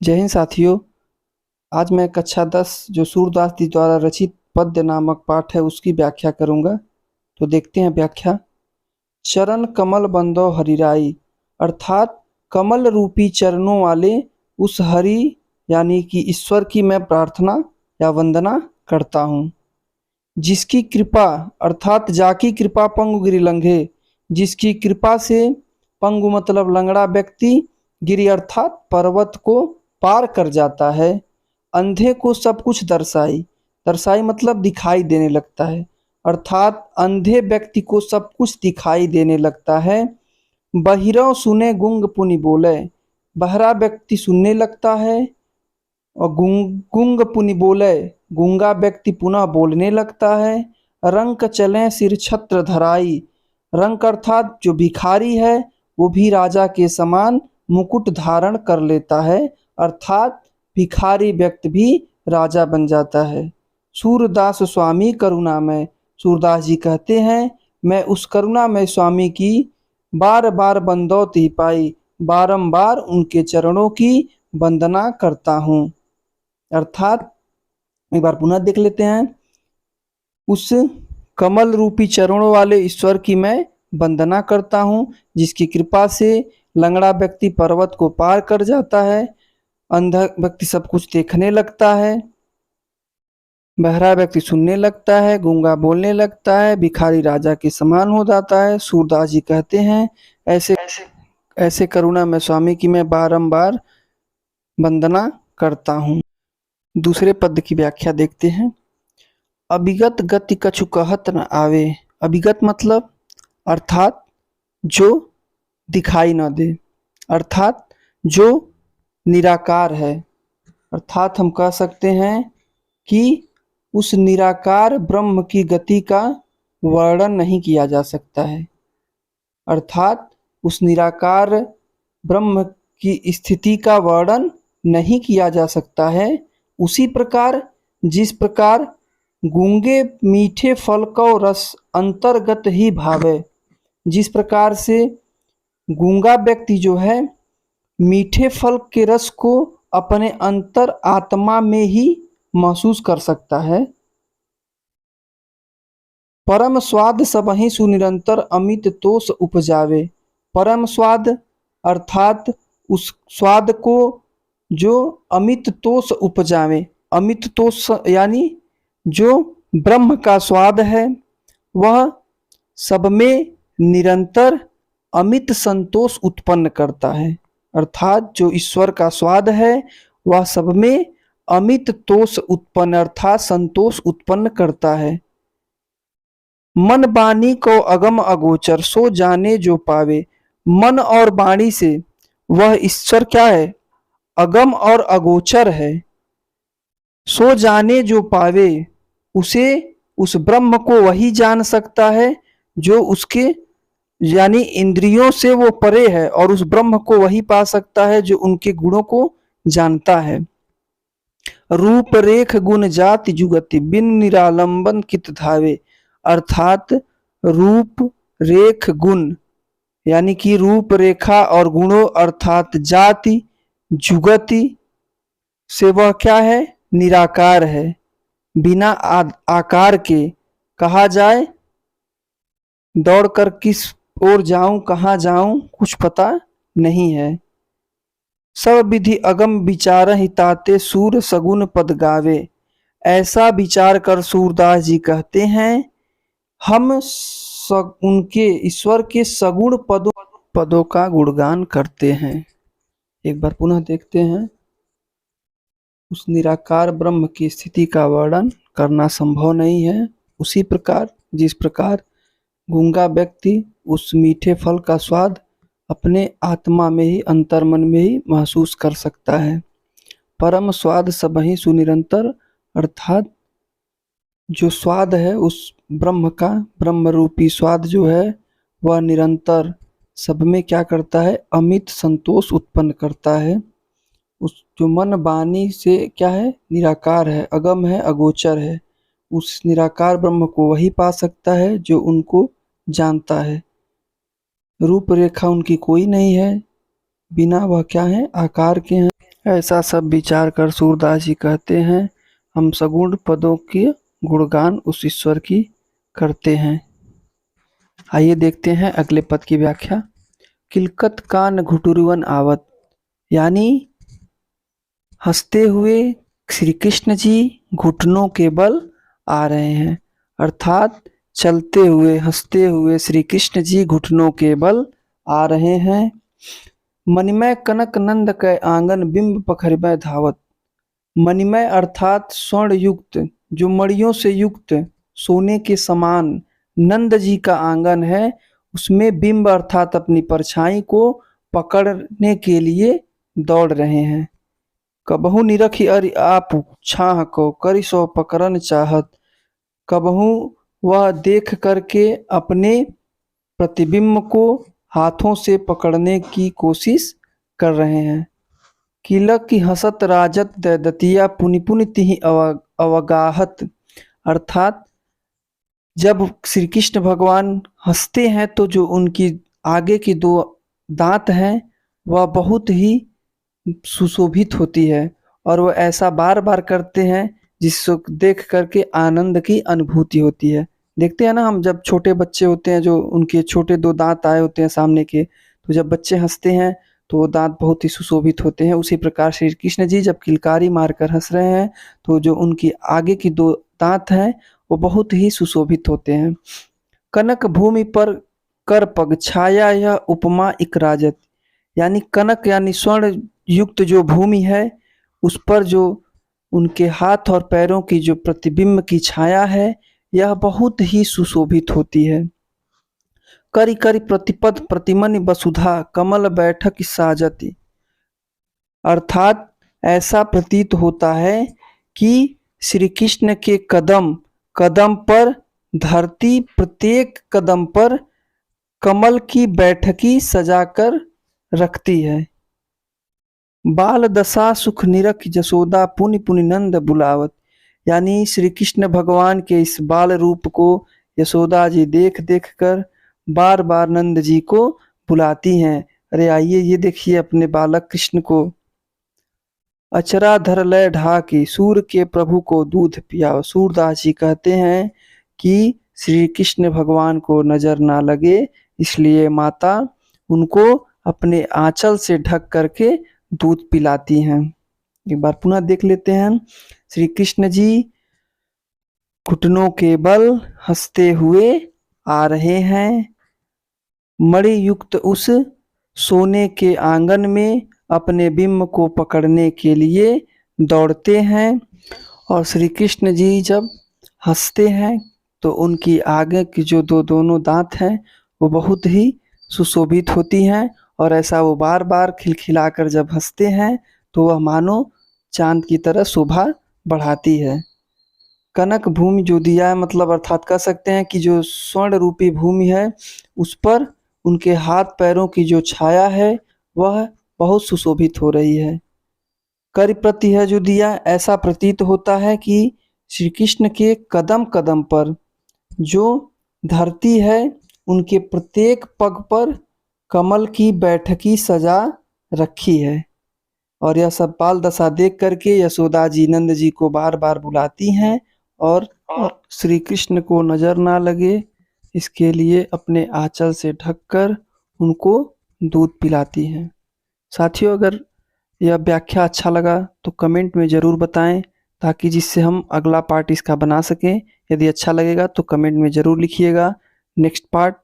जय हिंद साथियों। आज मैं कक्षा 10 जो सूरदास जी द्वारा रचित पद्य नामक पाठ है उसकी व्याख्या करूंगा। तो देखते हैं व्याख्या। चरण कमल बंदो हरिराई, अर्थात कमल रूपी चरणों वाले उस हरि यानी कि ईश्वर की मैं प्रार्थना या वंदना करता हूँ। जिसकी कृपा अर्थात जाकी कृपा पंगु गिरि लंघे, जिसकी कृपा से पंगु मतलब लंगड़ा व्यक्ति, गिरि अर्थात पर्वत को पार कर जाता है। अंधे को सब कुछ दर्शाई, दर्शाई मतलब दिखाई देने लगता है, अर्थात अंधे व्यक्ति को सब कुछ दिखाई देने लगता है। बहिरों सुने गुंग पुनि बोले, बहरा व्यक्ति सुनने लगता है और गुंग पुनि बोले, गूंगा व्यक्ति पुनः बोलने लगता है। रंक चले सिर छत्र धराई, रंक अर्थात जो भिखारी है वो भी राजा के समान मुकुट धारण कर लेता है, अर्थात भिखारी व्यक्ति भी राजा बन जाता है। सूरदास स्वामी करुणामय, सूरदास जी कहते हैं मैं उस करुणामय स्वामी की बार बार बंदौती पाई, बारंबार उनके चरणों की वंदना करता हूँ। अर्थात एक बार पुनः देख लेते हैं। उस कमल रूपी चरणों वाले ईश्वर की मैं वंदना करता हूँ, जिसकी कृपा से लंगड़ा व्यक्ति पर्वत को पार कर जाता है, अंधा व्यक्ति सब कुछ देखने लगता है, बहरा व्यक्ति सुनने लगता है, गूंगा बोलने लगता है, भिखारी राजा के समान हो जाता है। सूरदास जी कहते हैं ऐसे ऐसे करुणा में स्वामी की मैं बारंबार वंदना करता हूँ। दूसरे पद की व्याख्या देखते हैं। अभिगत गति कछु कहत न आवे, अभिगत मतलब अर्थात जो दिखाई न दे, अर्थात जो निराकार है, अर्थात हम कह सकते हैं कि उस निराकार ब्रह्म की गति का वर्णन नहीं किया जा सकता है, अर्थात उस निराकार ब्रह्म की स्थिति का वर्णन नहीं किया जा सकता है। उसी प्रकार जिस प्रकार गूंगे मीठे फल को रस अंतर्गत ही भावे, जिस प्रकार से गूंगा व्यक्ति जो है मीठे फल के रस को अपने अंतर आत्मा में ही महसूस कर सकता है। परम स्वाद सबहि सुनिरंतर अमित तोष उपजावे, परम स्वाद अर्थात उस स्वाद को जो अमित तोष उपजावे, अमित तोष यानी जो ब्रह्म का स्वाद है वह सब में निरंतर अमित संतोष उत्पन्न करता है, अर्थात जो ईश्वर का स्वाद है वह सब में अमित तोष उत्पन्न अर्थात संतोष उत्पन्न करता है। मन वाणी को अगम अगोचर सो जाने जो पावे, मन और वाणी से वह ईश्वर क्या है, अगम और अगोचर है। सो जाने जो पावे, उसे उस ब्रह्म को वही जान सकता है जो उसके यानी इंद्रियों से वो परे है, और उस ब्रह्म को वही पा सकता है जो उनके गुणों को जानता है। रूप रेख गुण जाति जुगति बिन निरालंबन कित धावे, अर्थात रूप रेख गुण यानी कि रूप रेखा और गुणों अर्थात जाति जुगति से वह क्या है, निराकार है, बिना आकार के। कहा जाए दौड़कर किस ओर जाऊं कहाँ जाऊं कुछ पता नहीं है। सब विधि अगम विचार हिताते सूर सगुन पद गावे, ऐसा विचार कर सूरदास जी कहते हैं हम उनके ईश्वर के सगुण पदों का गुणगान करते हैं। एक बार पुनः देखते हैं। उस निराकार ब्रह्म की स्थिति का वर्णन करना संभव नहीं है। उसी प्रकार जिस प्रकार गूंगा व्यक्ति उस मीठे फल का स्वाद अपने आत्मा में ही अंतर्मन में ही महसूस कर सकता है। परम स्वाद सबहि सुनिरंतर अर्थात जो स्वाद है उस ब्रह्म का, ब्रह्म रूपी स्वाद जो है वह निरंतर सब में क्या करता है, अमित संतोष उत्पन्न करता है। उस जो मन वाणी से क्या है, निराकार है, अगम है, अगोचर है, उस निराकार ब्रह्म को वही पा सकता है जो उनको जानता है। रूप रेखा उनकी कोई नहीं है, बिना वह क्या है, आकार के हैं, ऐसा सब विचार कर सूरदास जी कहते हैं, हम सगुण पदों की गुणगान उस ईश्वर की करते हैं। आइए देखते हैं अगले पद की व्याख्या। किलकत कान घुटुरवन आवत, यानी हंसते हुए श्री कृष्ण जी घुटनों के बल आ रहे हैं, अर्थात चलते हुए हंसते हुए श्री कृष्ण जी घुटनों के बल आ रहे हैं। मणिमय कनक नंद कै आंगन बिंब पखरबै धावत, मणिमय अर्थात स्वर्ण युक्त, जो मणियों से युक्त सोने के समान नंद जी का आंगन है, उसमें बिंब अर्थात अपनी परछाई को पकड़ने के लिए दौड़ रहे हैं। कबहू निरखी अरि आप छाह को करि सो पकड़न चाहत, कबहू वह देख करके अपने प्रतिबिंब को हाथों से पकड़ने की कोशिश कर रहे हैं। किलक की हसत राजत दतिया पुनि पुनि तिहि अवगाहत, अर्थात जब श्री कृष्ण भगवान हंसते हैं तो जो उनकी आगे की दो दांत हैं वह बहुत ही सुशोभित होती है, और वह ऐसा बार बार करते हैं जिसको देख करके आनंद की अनुभूति होती है। देखते हैं ना, हम जब छोटे बच्चे होते हैं जो उनके छोटे दो दांत आए होते हैं सामने के, तो जब बच्चे हंसते हैं तो वो दांत बहुत ही सुशोभित होते हैं। उसी प्रकार श्री कृष्ण जी जब किलकारी मारकर हंस रहे हैं तो जो उनकी आगे की दो दांत हैं वो बहुत ही सुशोभित होते हैं। कनक भूमि पर कर पग छाया यह उपमा इक राजत, यानी कनक यानी स्वर्ण युक्त जो भूमि है उस पर जो उनके हाथ और पैरों की जो प्रतिबिंब की छाया है यह बहुत ही सुशोभित होती है। करि करि प्रतिपद प्रतिमनि वसुधा कमल बैठक साजति, अर्थात ऐसा प्रतीत होता है कि श्री कृष्ण के कदम कदम पर धरती प्रत्येक कदम पर कमल की बैठकी सजाकर रखती है। बाल दशा सुख निरख जसोदा पुनि पुनि नंद बुलावत, यानी श्री कृष्ण भगवान के इस बाल रूप को यशोदा जी देख देख कर बार बार नंद जी को बुलाती हैं, अरे आइए ये देखिए अपने बालक कृष्ण को। अचरा धर लय ढाकी सूर के प्रभु को दूध पियाओ, सूरदास जी कहते हैं कि श्री कृष्ण भगवान को नजर ना लगे इसलिए माता उनको अपने आंचल से ढक करके दूध पिलाती हैं। एक बार पुनः देख लेते हैं। श्री कृष्ण जी घुटनों के बल हंसते हुए आ रहे हैं, मणि युक्त उस सोने के आंगन में अपने बिंब को पकड़ने के लिए दौड़ते हैं, और श्री कृष्ण जी जब हंसते हैं तो उनकी आगे की जो दोनों दांत हैं वो बहुत ही सुशोभित होती हैं, और ऐसा वो बार बार खिलखिलाकर जब हंसते हैं तो वह मानो चांद की तरह शोभा बढ़ाती है। कनक भूमि जो दिया है, मतलब अर्थात कह सकते हैं कि जो स्वर्ण रूपी भूमि है उस पर उनके हाथ पैरों की जो छाया है वह बहुत सुशोभित हो रही है। कर प्रति है जो दिया, ऐसा प्रतीत होता है कि श्री कृष्ण के कदम कदम पर जो धरती है उनके प्रत्येक पग पर कमल की बैठकी सजा रखी है, और यह सब बाल दशा देख करके यशोदा जी नंद जी को बार बार बुलाती हैं और श्री कृष्ण को नजर ना लगे इसके लिए अपने आंचल से ढककर उनको दूध पिलाती हैं। साथियों, अगर यह व्याख्या अच्छा लगा तो कमेंट में ज़रूर बताएं ताकि जिससे हम अगला पार्ट इसका बना सकें। यदि अच्छा लगेगा तो कमेंट में ज़रूर लिखिएगा। Next part